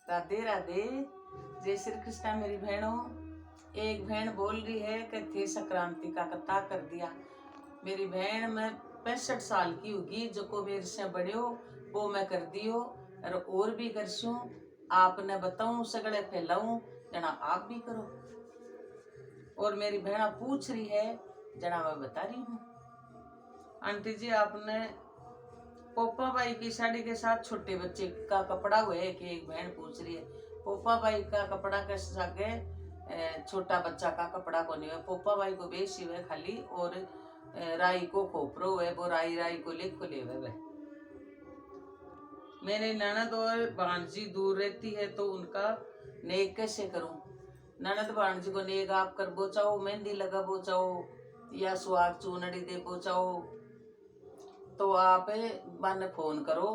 राधे राधे। जय श्री कृष्णा मेरी बहनों। एक बहन बोल रही है कि थे संक्रांति का कथा कर दिया। मेरी बहन मैं 65 साल की होगी, जो को मेरे से बड़े हो वो मैं कर दियो और भी करसूं। आपने बताऊं सगड़े फैलाऊं, जना आप भी करो। और मेरी बहना पूछ रही है, जना मैं बता रही हूँ। आंटी जी आपने पोपा बाई की साड़ी के साथ छोटे बच्चे का कपड़ा हुआ है कि एक बहन पूछ रही है। पोपा बाई का कपड़ा के सागे छोटा बच्चा का कपड़ा को नहीं है। पोपा बाई को बेसी हुए खाली, और राई को खोपरो है वो राई राई को लिख को ले हुए। मेरे ननद और भांजी दूर रहती है तो उनका नेक कैसे करूं। ननद भांजी को नेक आप कर बोचाओ, मेहंदी लगा बोचाओ या सुहाग चूनड़ी दे बोचाओ, तो आप बन फोन करो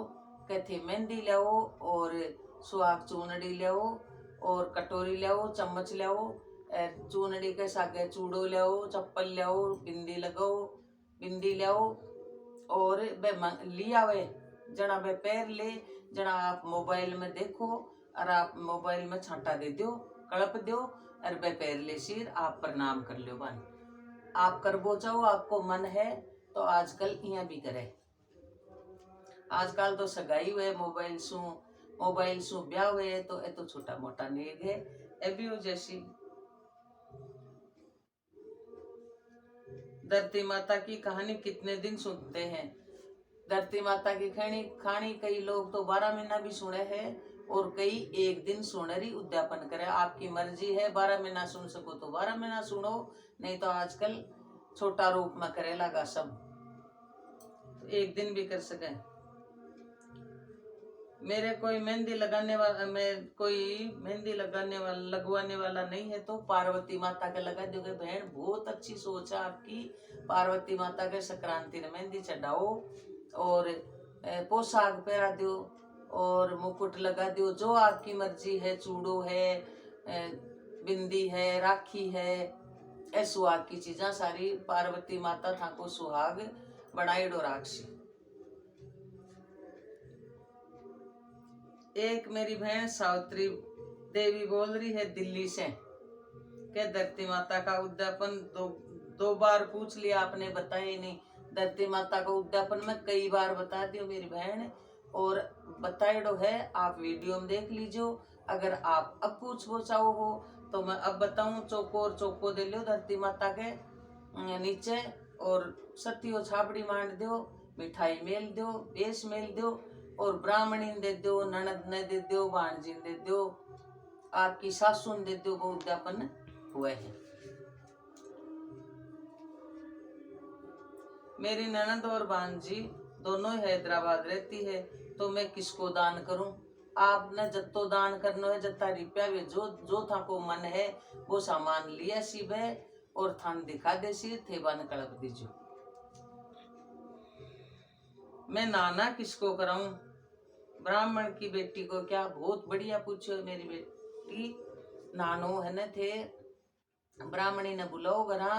कहते मेहंदी लाओ और सुहाग चूनड़ी लाओ और कटोरी लाओ, चम्मच लाओ, चूनड़ी के सागे चूड़ो लाओ, चप्पल लाओ, बिंदी लगाओ, बिंदी लाओ और वे लिया वे जना वे पैर ले। जना आप मोबाइल में देखो और आप मोबाइल में छांटा दे दो, कड़प दो और वे पैर ले सिर आप प्रणाम कर लो। बन आप कर बोचाओ, आपको मन है तो आजकल यहाँ भी करे। आजकल तो सगाई हुए मोबाइल सु ब्याह हुए तो ये तो छोटा मोटा नेग है। अभी हो जैसी धरती माता की कहानी कितने दिन सुनते हैं। धरती माता की कहानी कई लोग तो 12 महीना भी सुने हैं और कई एक दिन सुनरी उद्यापन करे। आपकी मर्जी है, 12 महीना सुन सको तो 12 महीना सुनो, नहीं तो आजकल छोटा रूप में करे लगा सब, तो एक दिन भी कर सके। मेरे कोई मेहंदी लगाने वाला लगवाने वाला नहीं है तो पार्वती माता के लगा दोगे। बहन बहुत अच्छी सोच है आपकी। पार्वती माता के संक्रांति में मेहंदी चढ़ाओ और पोशाक पहरा दो और मुकुट लगा दो, जो आपकी मर्जी है। चूड़ो है, बिंदी है, राखी है, सुहाग की चीजा सारी पार्वती माता था को सुहाग बनाई डो राक्षी। एक मेरी बहन सावित्री देवी बोल रही है दिल्ली से कि धरती माता का उद्यापन दो बार पूछ लिया आपने, बताया ही नहीं। धरती माता का उद्यापन में कई बार बता दियो मेरी बहन, और बताएडो है, आप वीडियो में देख लीजिए। अगर आप अब पूछ चाहो हो तो मैं अब बताऊं। चौको दे लो धरती माता के नीचे और सतियो छाबड़ी मांड दो, मिठाई मेल दो, बेस मेल दो और ब्राह्मणी दे दो, ननद ने दे दो, भाणजी दे दो, आपकी सासू दे दो, वो उद्यापन हुए है। मेरी ननद और भांजी दोनों हैदराबाद रहती है तो मैं किसको दान करूं। आपने जत्तो दान करना है, जत्ता रुपया वे जो था को मन है वो सामान लिया सिब है और थान दिखा दे सिर थे बन कड़प दीजिए। मैं नाना किसको कराऊं। ब्राह्मण की बेटी को क्या, बहुत बढ़िया पूछो मेरी बेटी। नानो है न थे, ब्राह्मणी ने बुलाओ घरा,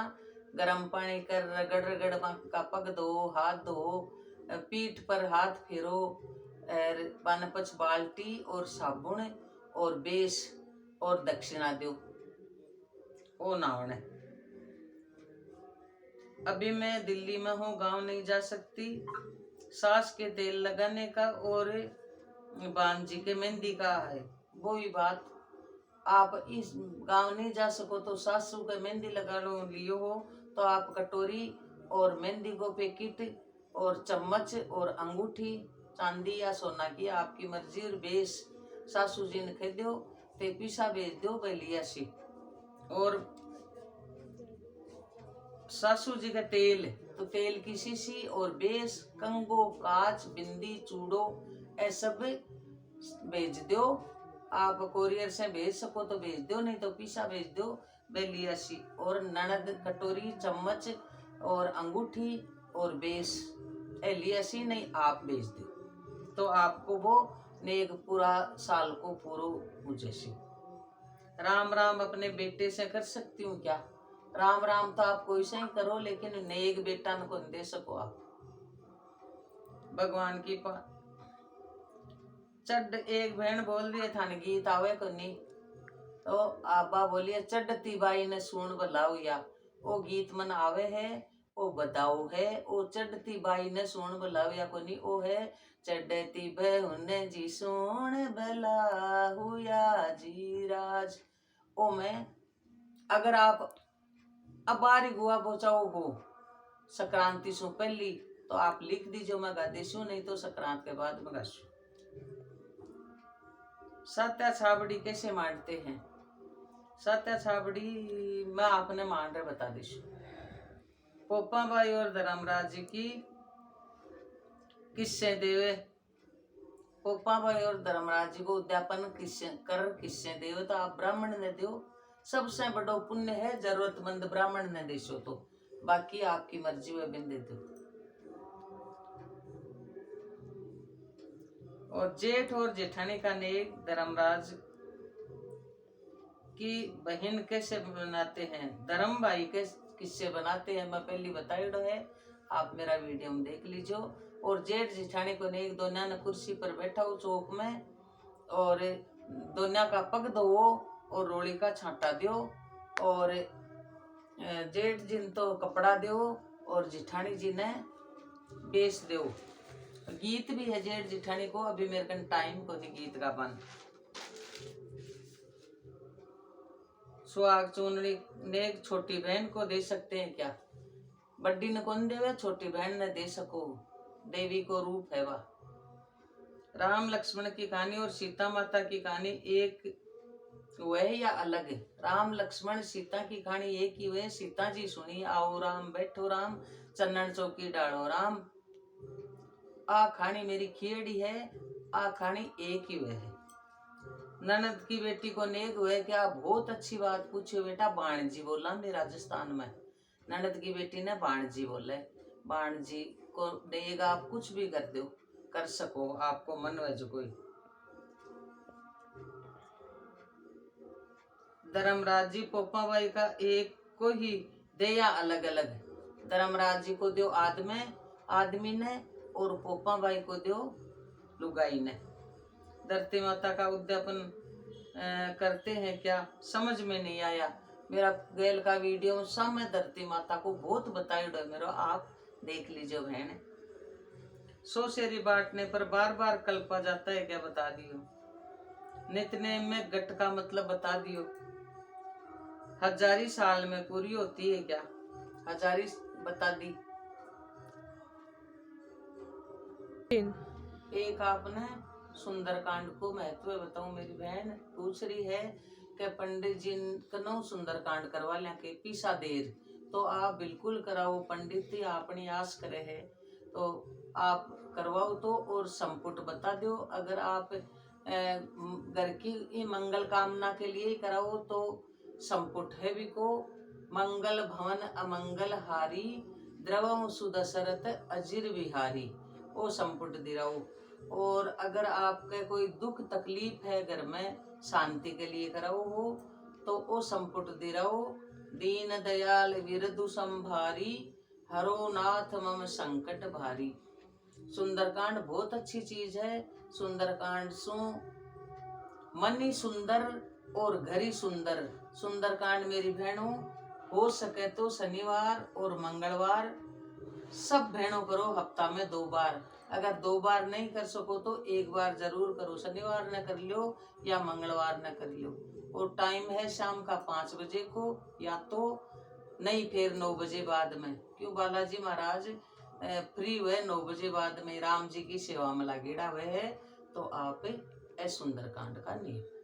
गरम पानी कर रगड़ रगड़ का पग धो, हाथ धो, पीठ पर हाथ फेरो और पानपच बाल्टी और साबुन और बेस और दक्षिणा दो। ओ नावण अभी मैं दिल्ली में हूँ, गांव नहीं जा सकती। सास के तेल लगाने का और बांजी के मेहंदी का है वो ही बात। आप इस गांव नहीं जा सको तो सासू के मेहंदी लगा लो लियो हो तो आप कटोरी और मेहंदी को पैकेट और चम्मच और अंगूठी चांदी या सोना की आपकी मर्जी और बेस सासू जी ने कह दो ते पीसा भेज दो लिया सी। और सासू जी का तेल तो तेल की शीशी और बेस, कंगो, कांच, बिंदी, चूड़ो ये सब भेज दो। आप कोरियर से भेज सको तो भेज दो, नहीं तो पीसा भेज दो बेलियासी। और ननद कटोरी, चम्मच और अंगूठी और बेस लियासी नहीं आप भेज दो तो आपको वो नेक पूरा साल को पूरा हो जैसी। राम राम अपने बेटे से कर सकती हूँ क्या। राम राम तो आप कोई से ही करो लेकिन नेक बेटा को दे सको आप। भगवान की चढ़ एक बहन बोल रही है थाने गीत आवे को नहीं, तो आबा बोलिए चढ़ती बाई ने सुन बलाओ या वो गीत मन आवे है वो बताओ है। वो चढ़ती बाई ने सुन बलाओ या को नहीं, वो है चढ़ती बहन जी सुन बलाहु या जी राज। ओ मैं अगर आप अबारी गुआ पहुंचाओ हो संक्रांति से पहली तो आप लिख दीजिए मैं गा देशू, नहीं तो संक्रांत के बाद मैं गाशू। सत्या छाबड़ी कैसे मानते हैं? सत्या छाबड़ी मैं आपने मान रहे बता दीशू। पोपा बाई और धर्मराज जी की किस्से देवे, पोपा भाई और धर्मराज जी को उद्यापन किस्से देवे तो आप ब्राह्मण ने दो, सबसे बड़ा पुण्य है जरूरतमंद ब्राह्मण ने देशो, तो बाकी आपकी मर्जी में बिन दे दो। और जेठ और जेठानी का नेक धर्मराज की बहन कैसे बनाते हैं, धर्म भाई के किससे बनाते हैं मैं पहली बताइडो है, आप मेरा वीडियो में देख लीजिए। और जेठ जेठानी को नेक दोनों ने कुर्सी पर बैठा हो चौक में, और दोनों का पग दो और रोली का छांटा दो, और जेठ जी तो कपड़ा दो और जेठानी जी ने बेच दो। गीत भी है जेठ जेठानी को, अभी मेरे कन टाइम को नहीं गीत का बन। सुहाग चूनरी नेक छोटी बहन को दे सकते हैं क्या? बड्डी ने कौन देवे, छोटी बहन ने दे सको, देवी को रूप है वह। राम लक्ष्मण की कहानी और सीता माता की कहानी एक वह या अलग है? राम लक्ष्मण सीता की कहानी एक ही वह, सीता जी सुनी आओ राम बैठो राम चन्नन चौकी डालो राम। आ कहानी मेरी खियड़ी है, आ कहानी एक ही वह है। ननद की बेटी को नेक हुए क्या? बहुत अच्छी बात पूछी बेटा, बाणजी बोला मेरे राजस्थान में, ननद की बेटी ने बाणजी बोले, बाणजी को देगा आप कुछ भी कर दो, कर सको आपको मन में जो कोई। धर्मराज जी पोपा भाई का एक को ही दे या अलग अलग? धर्मराज जी को दो आदमी ने और पोपा भाई को दो लुगाई ने। धरती माता का उद्यापन करते हैं क्या? समझ में नहीं आया मेरा गैल का वीडियो, सब में धरती माता को बहुत बताइए मेरा, आप देख लीजिए बहन। सो शेरी बांटने पर बार बार कल्पा जाता है क्या? बता दियो। नितनेम में गट का मतलब बता दियो। हजारी साल में पूरी होती है क्या? हजारी बता दी। एक आपने सुंदरकांड को महत्व बताऊं, मेरी बहन पूछ रही है कि पंडित जी कनो सुंदरकांड करवा लिया के पीसा देर, तो आप बिल्कुल कराओ, पंडित ही अपनी आस करे है तो आप करवाओ तो। और संपुट बता दो, अगर आप घर की मंगल कामना के लिए कराओ तो संपुट है भी को, मंगल भवन अमंगल हारी द्रवम सुदशरथ अजिर विहारी, वो संपुट दिराओ। और अगर आपके कोई दुख तकलीफ है घर में शांति के लिए कराओ हो तो वो संपुट दिराओ। दीन दयाल विरदु संभारी हरो नाथ मम संकट भारी। सुंदरकांड बहुत अच्छी चीज है। सुंदरकांड सु मन ही सुंदर और घर ही सुंदर। सुंदरकांड मेरी बहनों हो सके तो शनिवार और मंगलवार सब बहनों करो, हफ्ता में 2 बार। अगर 2 बार नहीं कर सको तो 1 बार जरूर करो, शनिवार न कर लो या मंगलवार न कर लो। और टाइम है शाम का 5 बजे को, या तो नहीं फिर 9 बजे बाद में, क्यों बालाजी महाराज फ्री हुए 9 बजे बाद में, राम जी की सेवा में लागेड़ा हुए है। तो आप सुंदरकांड का नियम